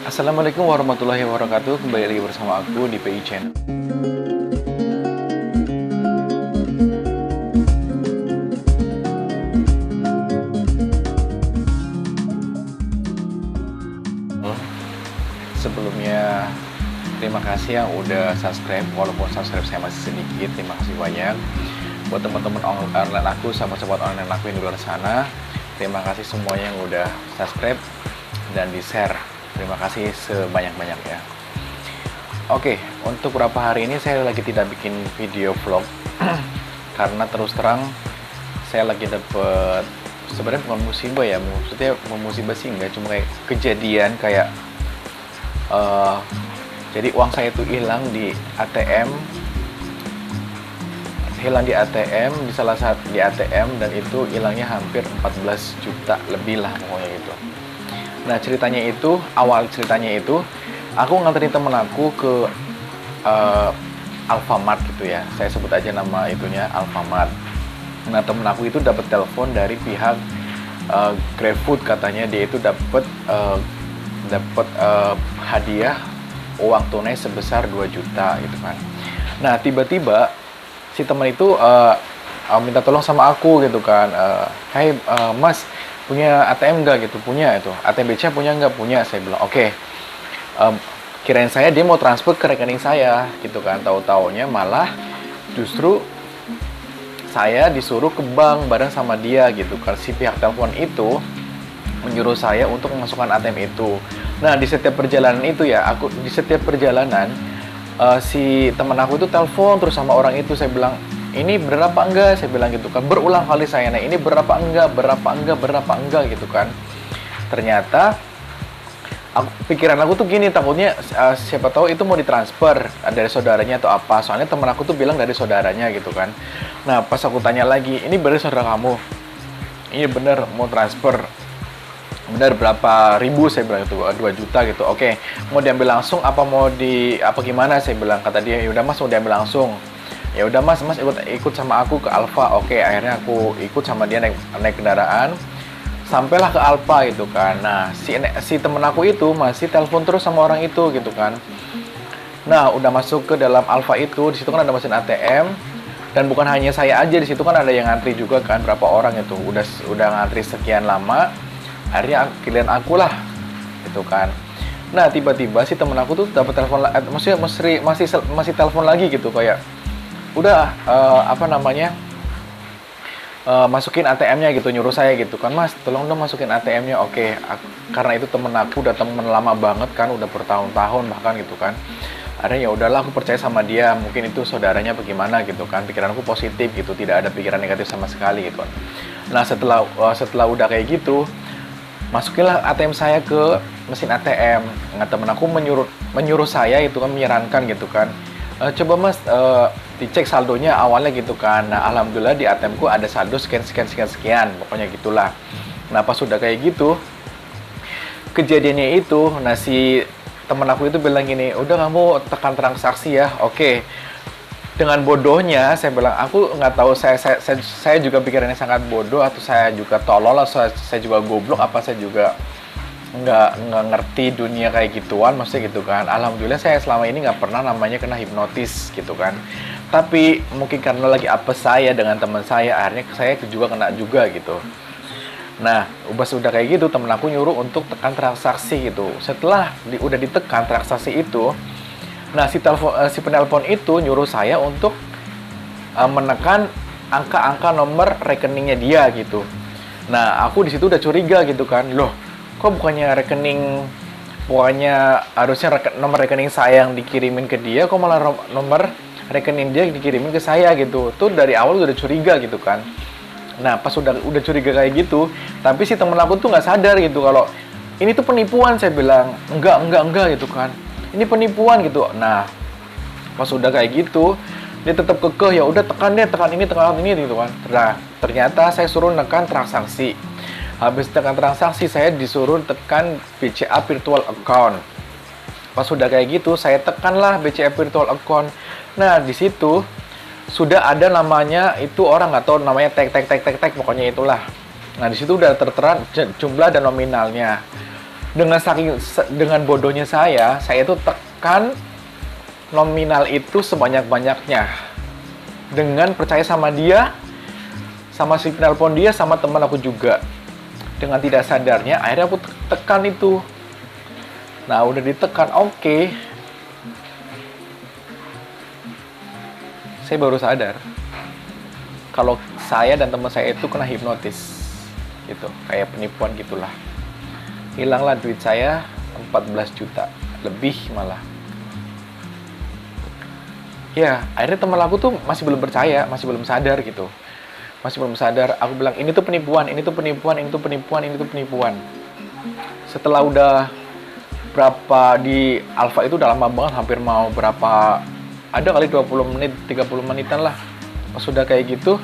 Assalamualaikum warahmatullahi wabarakatuh. Kembali lagi bersama aku di PI Channel. Sebelumnya terima kasih yang udah subscribe, walaupun subscribe saya masih sedikit. Terima kasih banyak buat teman-teman online aku, sahabat-sahabat online aku yang di luar sana. Terima kasih semuanya yang udah subscribe dan di-share. Terima kasih sebanyak-banyaknya. Oke, untuk beberapa hari ini saya lagi tidak bikin video vlog karena terus terang saya lagi dapet, sebenarnya bukan musibah ya, maksudnya musibah sih enggak, cuma kayak kejadian kayak jadi uang saya itu hilang di ATM, di salah satu di ATM, dan itu hilangnya hampir 14 juta lebih lah pokoknya gitu. Nah awal ceritanya itu aku nganterin temen aku ke Alfamart gitu ya, saya sebut aja nama itunya Alfamart. Nah temen aku itu dapat telepon dari pihak GrabFood, katanya dia itu dapat hadiah uang tunai sebesar 2 juta gitu kan. Nah tiba-tiba si teman itu minta tolong sama aku gitu kan, hey mas, punya ATM nggak gitu? Punya. Itu ATM BCA punya nggak? Punya. Saya bilang oke. Kirain saya dia mau transfer ke rekening saya gitu kan, tahu-taunya malah justru saya disuruh ke bank bareng sama dia gitu kan. Si pihak telepon itu menyuruh saya untuk memasukkan ATM itu. Nah di setiap perjalanan itu ya, si teman aku itu telepon terus sama orang itu. Saya bilang, ini bener apa enggak? Saya bilang gitu kan, berulang kali saya nanya, ini berapa enggak gitu kan. Ternyata pikiran aku tuh gini, takutnya siapa tahu itu mau ditransfer dari saudaranya atau apa. Soalnya teman aku tuh bilang dari saudaranya gitu kan. Nah pas aku tanya lagi, ini bener saudara kamu? Iya bener, mau transfer. Bener, berapa ribu? Saya bilang itu 2 juta gitu. Oke, mau diambil langsung apa gimana? Saya bilang, kata dia, ya udah mas, mau diambil langsung. Ya udah mas ikut sama aku ke Alfa. Oke, akhirnya aku ikut sama dia naik kendaraan, sampailah ke Alfa gitu kan. Nah si temen aku itu masih telepon terus sama orang itu gitu kan. Nah udah masuk ke dalam Alfa itu, di situ kan ada mesin ATM, dan bukan hanya saya aja, di situ kan ada yang ngantri juga kan, berapa orang itu udah ngantri sekian lama. Akhirnya pilihan aku lah gitu kan. Nah tiba-tiba si temen aku tuh dapat telepon, masih telepon lagi gitu, kayak udah masukin ATM-nya gitu, nyuruh saya gitu kan, mas tolong dong masukin ATM-nya. Oke, karena itu temen aku udah temen lama banget kan, udah bertahun-tahun bahkan gitu kan. Akhirnya ya udahlah, aku percaya sama dia, mungkin itu saudaranya bagaimana gitu kan. Pikiran aku positif gitu, tidak ada pikiran negatif sama sekali gitu kan. Nah setelah udah kayak gitu, masukinlah ATM saya ke mesin ATM. Nah temen aku menyuruh saya itu kan, menyarankan gitu kan, coba mas dicek saldonya awalnya gitu kan. Nah alhamdulillah di ATM ku ada saldo sekian pokoknya gitulah. Nah pas sudah kayak gitu kejadiannya itu, nah si temen aku itu bilang gini, udah kamu tekan transaksi ya. Oke. Dengan bodohnya saya bilang, aku nggak tahu, saya juga pikirannya sangat bodoh, atau saya juga tolol, atau saya juga goblok, apa saya juga nggak ngerti dunia kayak gituan, maksudnya gitu kan. Alhamdulillah saya selama ini nggak pernah namanya kena hipnotis gitu kan. Tapi mungkin karena lagi apa saya dengan teman saya, akhirnya saya juga kena juga gitu. Nah sudah kayak gitu, temen aku nyuruh untuk tekan transaksi gitu. Setelah udah ditekan transaksi itu, nah si penelpon itu nyuruh saya untuk menekan angka-angka nomor rekeningnya dia gitu. Nah aku di situ udah curiga gitu kan, loh kok bukannya harusnya nomor rekening saya yang dikirimin ke dia, kok malah nomor rekening dia dikirimin ke saya gitu. Tuh dari awal udah curiga gitu kan. Nah pas udah curiga kayak gitu, tapi si temen aku tuh nggak sadar gitu kalau ini tuh penipuan. Saya bilang enggak gitu kan, ini penipuan gitu. Nah pas udah kayak gitu dia tetap kekeh, ya udah tekan ini gitu kan. Nah ternyata saya suruh nekan transaksi. Habis tekan transaksi saya disuruh tekan BCA virtual account. Pas sudah kayak gitu saya tekanlah BCA virtual account. Nah di situ sudah ada namanya, itu orang nggak tahu namanya, tag pokoknya itulah. Nah di situ udah tertera jumlah dan nominalnya. Dengan bodohnya saya itu tekan nominal itu sebanyak-banyaknya dengan percaya sama dia, sama si penelpon dia, sama teman aku juga. Dengan tidak sadarnya akhirnya aku tekan itu. Nah udah ditekan, oke. Saya baru sadar kalau saya dan teman saya itu kena hipnotis gitu, kayak penipuan gitulah. Hilanglah duit saya 14 juta lebih malah. Ya akhirnya teman aku tuh masih belum percaya, masih belum sadar gitu, masih belum sadar. Aku bilang ini tuh penipuan, ini tuh penipuan, ini tuh penipuan, ini tuh penipuan. Setelah udah berapa di Alfa itu udah lama banget, hampir mau berapa, ada kali 20 menit, 30 menitan lah. Pas sudah kayak gitu,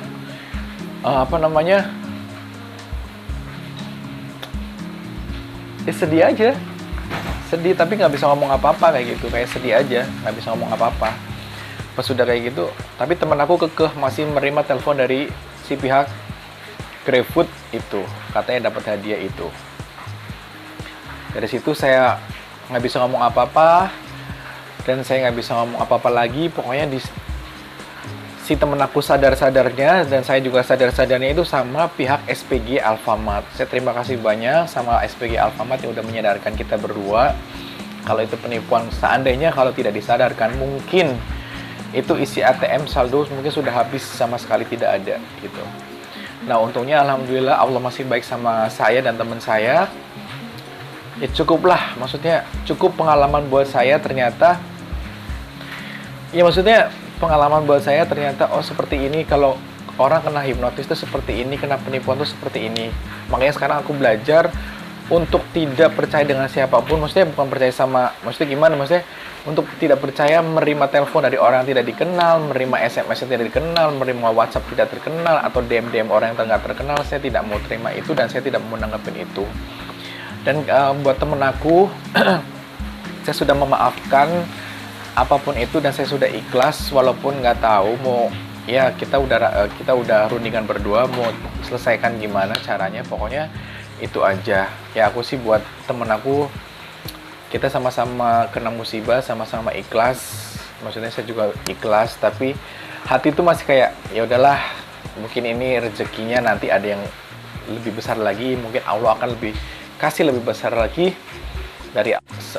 ya sedih aja, sedih tapi nggak bisa ngomong apa-apa kayak gitu, kayak sedih aja, nggak bisa ngomong apa-apa. Pas sudah kayak gitu, tapi teman aku kekeh masih menerima telepon dari si pihak GrabFood itu, katanya dapat hadiah itu. Dari situ saya nggak bisa ngomong apa-apa, dan saya nggak bisa ngomong apa-apa lagi. Pokoknya si temen aku sadar-sadarnya, dan saya juga sadar-sadarnya itu sama pihak SPG Alfamart. Saya terima kasih banyak sama SPG Alfamart yang udah menyadarkan kita berdua kalau itu penipuan. Seandainya kalau tidak disadarkan, mungkin itu isi ATM saldo mungkin sudah habis, sama sekali tidak ada gitu. Nah untungnya alhamdulillah Allah masih baik sama saya dan teman saya. Ya cukuplah, maksudnya cukup pengalaman buat saya ternyata. Ya maksudnya pengalaman buat saya ternyata, oh seperti ini kalau orang kena hipnotis itu seperti ini, kena penipuan itu seperti ini. Makanya sekarang aku belajar untuk tidak percaya dengan siapapun. Maksudnya bukan percaya sama, maksudnya gimana, maksudnya untuk tidak percaya menerima telepon dari orang yang tidak dikenal, menerima SMS yang tidak dikenal, menerima WhatsApp tidak terkenal, atau DM orang yang tidak terkenal. Saya tidak mau terima itu dan saya tidak mau nanggepin itu. Dan buat temen aku saya sudah memaafkan apapun itu, dan saya sudah ikhlas walaupun nggak tahu mau, ya kita udah rundingan berdua mau selesaikan gimana caranya. Pokoknya itu aja ya. Aku sih buat temen aku, kita sama-sama kena musibah, sama-sama ikhlas. Maksudnya saya juga ikhlas, tapi hati itu masih kayak ya udahlah, mungkin ini rezekinya, nanti ada yang lebih besar lagi, mungkin Allah akan kasih lebih besar lagi dari,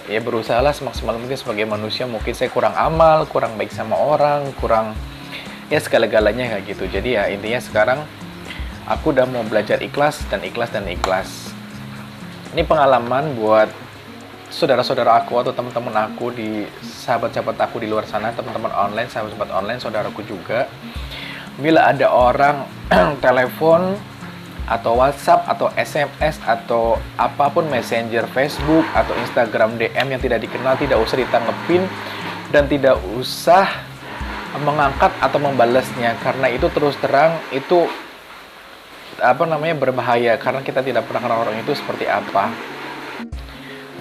ya berusahalah semaksimal mungkin sebagai manusia. Mungkin saya kurang amal, kurang baik sama orang, kurang ya segala-galanya kayak gitu. Jadi ya intinya sekarang aku udah mau belajar ikhlas dan ikhlas dan ikhlas. Ini pengalaman buat saudara-saudara aku atau teman-teman aku, di sahabat-sahabat aku di luar sana, teman-teman online, sahabat-sahabat online, saudaraku juga. Bila ada orang telepon atau WhatsApp atau SMS atau apapun, Messenger, Facebook atau Instagram DM yang tidak dikenal, tidak usah ditanggepin dan tidak usah mengangkat atau membalasnya, karena itu terus terang itu berbahaya, karena kita tidak pernah kenal orang itu seperti apa.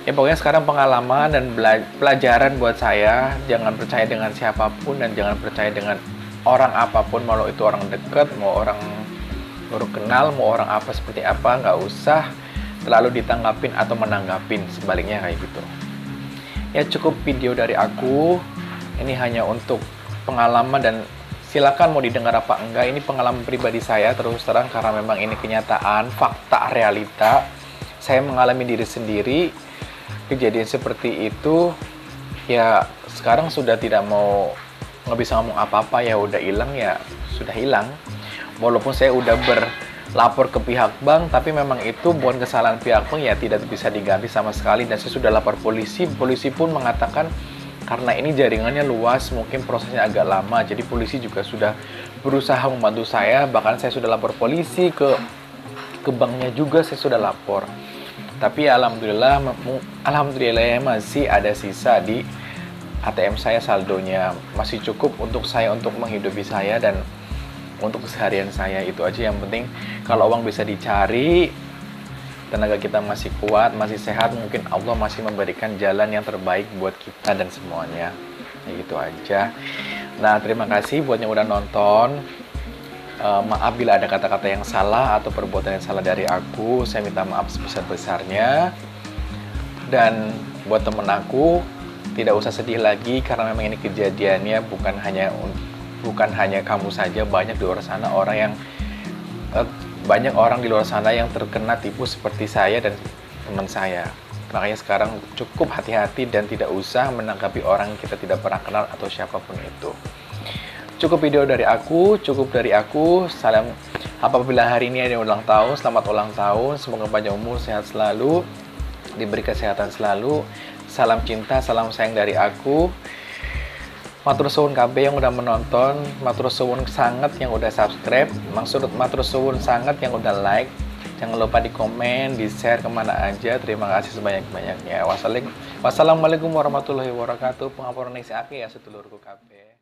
Ya pokoknya sekarang pengalaman dan pelajaran buat saya, jangan percaya dengan siapapun dan jangan percaya dengan orang apapun, mau itu orang dekat, mau orang baru kenal, mau orang apa seperti apa, nggak usah terlalu ditanggapin atau menanggapin, sebaliknya kayak gitu. Ya cukup video dari aku, ini hanya untuk pengalaman dan silakan mau didengar apa enggak. Ini pengalaman pribadi saya terus terang, karena memang ini kenyataan, fakta, realita. Saya mengalami diri sendiri kejadian seperti itu. Ya sekarang sudah nggak bisa ngomong apa-apa, ya udah hilang, ya sudah hilang. Walaupun saya udah berlapor ke pihak bank, tapi memang itu bukan kesalahan pihak bank, ya tidak bisa diganti sama sekali. Dan saya sudah lapor polisi, polisi pun mengatakan karena ini jaringannya luas, mungkin prosesnya agak lama, jadi polisi juga sudah berusaha membantu saya. Bahkan saya sudah lapor polisi ke banknya juga, saya sudah lapor. Tapi ya, alhamdulillah masih ada sisa di ATM saya, saldonya masih cukup untuk saya untuk menghidupi saya dan untuk keseharian saya. Itu aja yang penting. Kalau uang bisa dicari, tenaga kita masih kuat, masih sehat, mungkin Allah masih memberikan jalan yang terbaik buat kita dan semuanya. Ya gitu aja. Nah terima kasih buat yang udah nonton. Maaf bila ada kata-kata yang salah atau perbuatan yang salah dari aku. Saya minta maaf sebesar-besarnya. Dan buat temen aku, tidak usah sedih lagi karena memang ini kejadiannya bukan hanya kamu saja, banyak di luar sana banyak orang di luar sana yang terkena tipu seperti saya dan teman saya. Makanya sekarang cukup hati-hati dan tidak usah menanggapi orang yang kita tidak pernah kenal atau siapapun itu. Cukup video dari aku, salam. Apabila hari ini ada ulang tahun, selamat ulang tahun, semoga panjang umur, sehat selalu, diberi kesehatan selalu. Salam cinta, salam sayang dari aku. Matur suwun KB yang udah menonton, matur suwun sangat yang udah subscribe, matur suwun sangat yang udah like. Jangan lupa di komen, di share kemana aja. Terima kasih sebanyak-banyaknya. Wassalamualaikum warahmatullahi wabarakatuh. Pengapuran isi aki ya sedulurku KB.